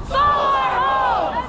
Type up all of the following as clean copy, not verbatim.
Stole our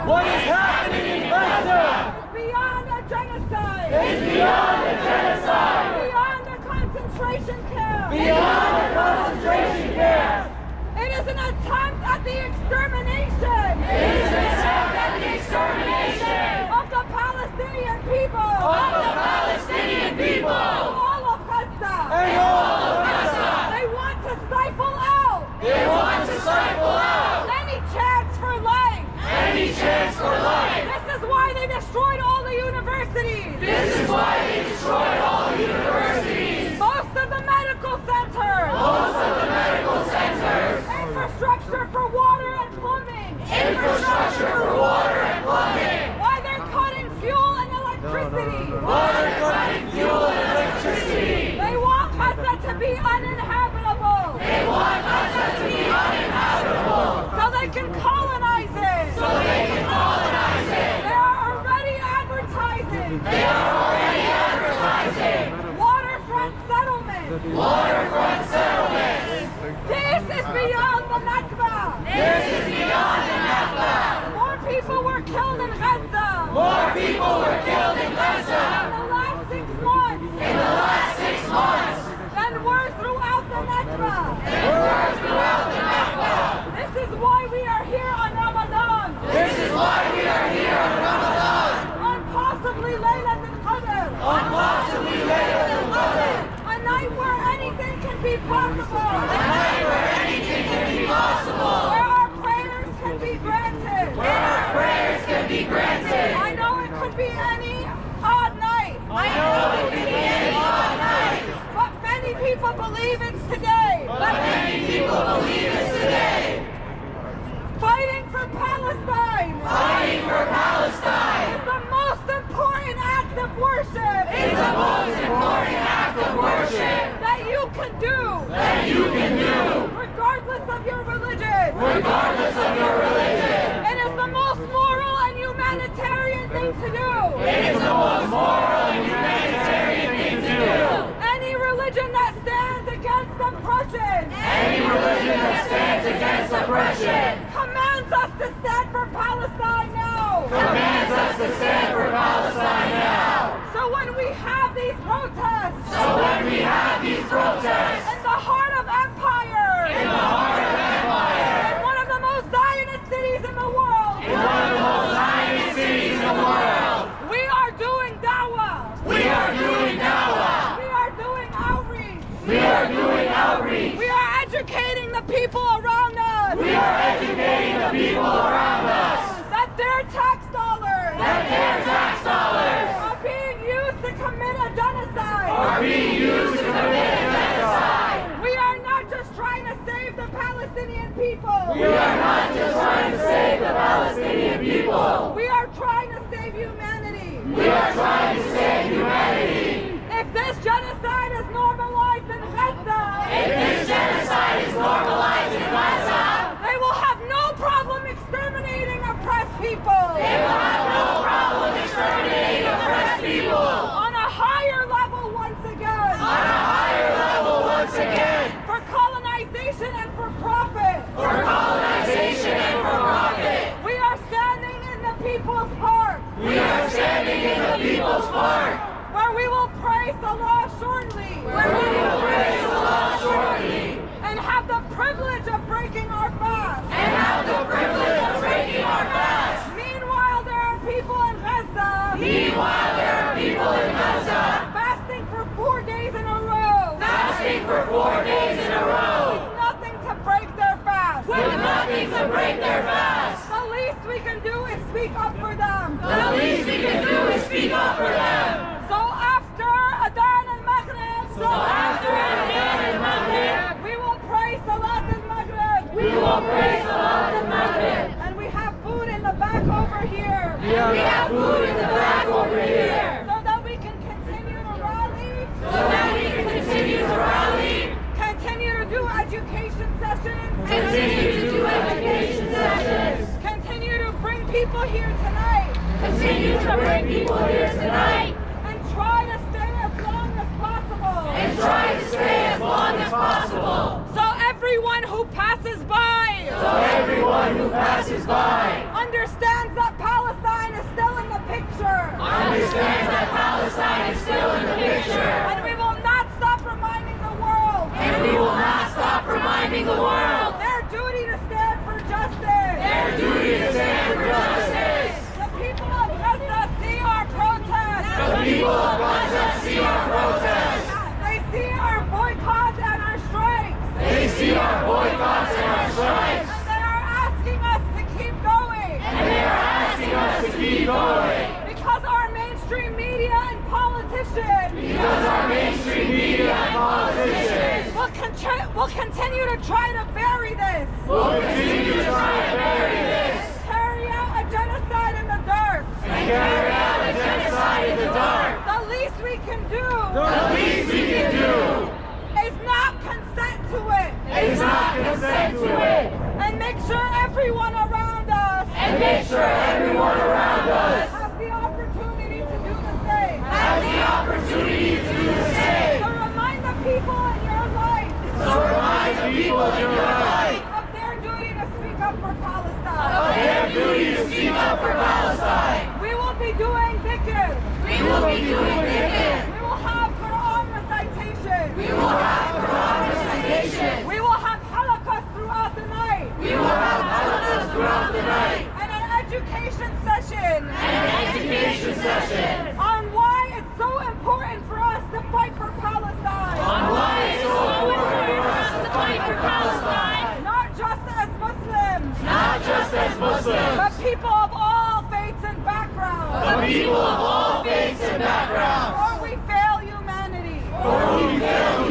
What is happening in Gaza is beyond a genocide. It's beyond a genocide. Beyond a concentration camp. Beyond a concentration camp. It is an attempt at the extermination. It is an attempt at the extermination of the Palestinian people. of the Palestinian people. All of Gaza. And all of Gaza. They want to stifle out They want to stifle out any chance for life. any chance for life. This is why they destroyed all the universities. This is why they destroyed all the universities. Most of the medical centers. Most of the medical centers. Infrastructure for water and plumbing. Infrastructure for water and plumbing. Why they're cutting fuel and electricity. Water, cutting fuel and electricity. They want Gaza to be uninhabitable. They want Gaza to be uninhabitable. So they can colonize it. So they can colonize it. They are already advertising. They are already advertising Waterfront settlements. waterfront settlements. This is beyond the Nakba. This is beyond the Nakba. More people were killed in Gaza. More people were killed in Gaza In the last 6 months in the last 6 months than were throughout the Nakba. than were throughout the Nakba. This is why we are here on Ramadan. This is why we are here on Ramadan. On possibly Laylat al-Qadr. On possibly Laylat al-Qadr. A night where anything can be possible. A night where anything can be possible. Where our prayers can be granted. Where our prayers can be granted. I know it could be any odd night. I know it can be any odd night. But many people believe it's today. But many people believe it's today. Fighting for Palestine Fighting for Palestine is the most important act of worship is the most important act of worship that you can do, that you can do, regardless of your religion. regardless of your religion. It is the most moral and humanitarian thing to do. It is the most moral and humanitarian thing to do. Any religion that stands against oppression Any religion that stands against oppression commands us to stand for Palestine now. commands us to stand for Palestine now. So when we have these protests So when we have these protests in the heart of empire, in the heart of empire, in one of the most Zionist cities in the world, in one of the most Zionist cities in the world, we are doing dawah. we are doing dawah. We are doing outreach. We are doing outreach. We are educating the people around us We are educating the people around us that their tax dollars that their tax dollars are being used to commit a genocide. are being used to commit a genocide. We are not just trying to save the Palestinian people. We are not just trying to save the Palestinian people. We are trying to save humanity. We are trying to save humanity. If this genocide is normalized in Gaza, If this genocide is normalized in Gaza, they will have no problem exterminating oppressed people. they will have no problem exterminating oppressed people. On a higher level once again. On a higher level once again, For colonization and for profit. for colonization and for profit. We are standing in the People's Park, We are standing in the People's Park, where we will praise Allah shortly. where we will praise Allah shortly, And have the privilege of breaking our fast. and have the privilege of breaking our fast. Meanwhile, there are people in Gaza Meanwhile, there are people in Gaza fasting for 4 days in a row. fasting for 4 days in a row, Nothing to break their fast. with nothing to break their fast. The least we can do is speak up for them. The least we can do is speak up for them. So after Adhan al-Maghrib, After Adhan al-Maghrib, we will pray Salat al-Maghrib. we will praise Salat al-Maghrib. And we have food in the back over here. We have food in the back over here, So that we can continue to rally, so that we can continue to rally, continue to do education sessions, continue to do education sessions, continue to bring people here tonight, continue to bring people here tonight, and try to stay as long as possible. and try to stay as long as possible. So everyone who passes by So everyone who passes by understands that understands that Palestine is still in the picture. And we will not stop reminding the world. And we will not stop reminding the world Their duty to stand for justice. their duty to stand for justice. The people of Gaza see our protest. The people of Gaza see our protest. They see our boycotts and our strikes. They see our boycotts and our strikes. And they are asking us to keep going. And they are asking us to keep going. Because our mainstream media and politicians Because our mainstream media and politicians will continue to try to bury this. will continue to try to bury this Carry out a genocide in the dark. and carry out a genocide in the dark. The least we can do The least we can do is not consent to it. is not consent to it And make sure everyone around us and make sure everyone around us has the opportunity to do the same. has the opportunity to do the same. So remind the people in your life So remind the people in your life of their duty to speak up for Palestine. of their duty to speak up for Palestine. We will be doing dhikr. We will be doing dhikr. We will have Quran recitation. We will have Quran recitation. We will have holocaust throughout the night. We will have holocaust throughout the night. And an education session And an education session on why it's so important for us to fight for Palestine. on why it's so important for us to fight for Palestine. Not just as Muslims, Not just as Muslims, but people of all faiths and backgrounds. but people of all faiths and backgrounds. Or we fail humanity. Or we fail